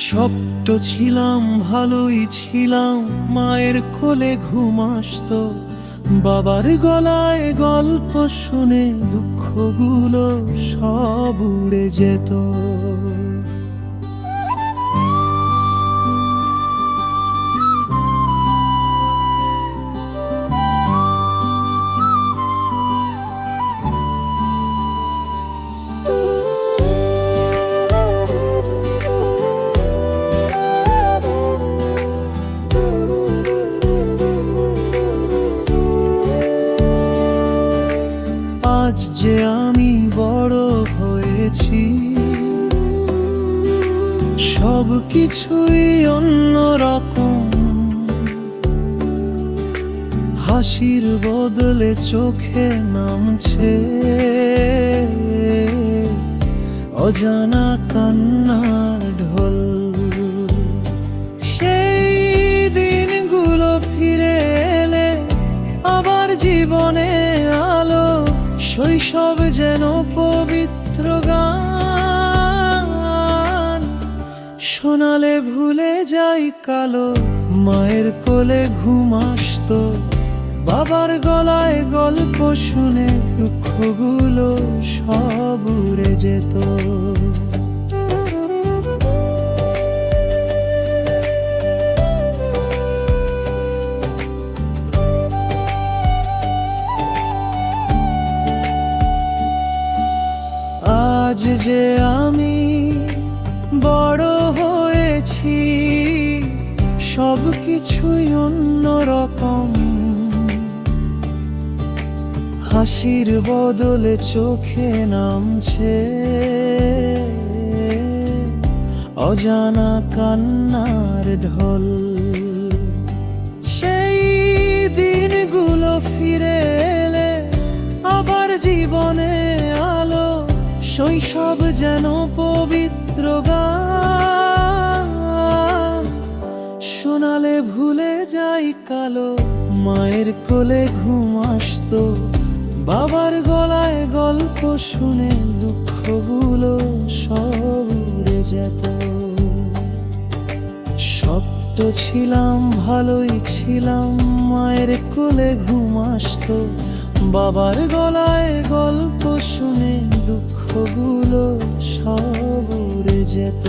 শব্দ ছিলাম, ভালোই ছিলাম, মায়ের কোলে ঘুম আসতো, বাবার গলায় গল্প শুনে দুঃখগুলো সব উড়ে যেত। আজ যে আমি বড় হয়েছি, সব কিছুই অন্যরকম। হাসির বদলে চোখে নামছে অজানা কান্নার ঢল। সেই দিনগুলো ফিরে এলে আবার জীবনে আলো, শৈশব যেন পবিত্র গান, শোনালে ভুলে যাই কালো। মায়ের কোলে ঘুম আসতো, বাবার গলায় গল্প শুনে দুঃখগুলো সব উড়ে যেত। আজ যে আমি বড় হয়েছি, সব কিছুই অন্যরকম। হাসির বদলে চোখে নামছে অজানা কান্নার ঢল। সেই দিনগুলো ফিরে এলে আবার জীবনে আলো, শৈশব যেন পবিত্র গান, শোনালে ভুলে যাই কালো। মায়ের কোলে ঘুম আসতো, বাবার গলায় গল্প শুনে দুঃখগুলো সব উড়ে যেত। শব্দ ছিলাম, ভালোই ছিলাম, মায়ের কোলে ঘুম আসতো, বাবার গলায় গল্প শুনে দুঃখগুলো সব উড়ে যেত।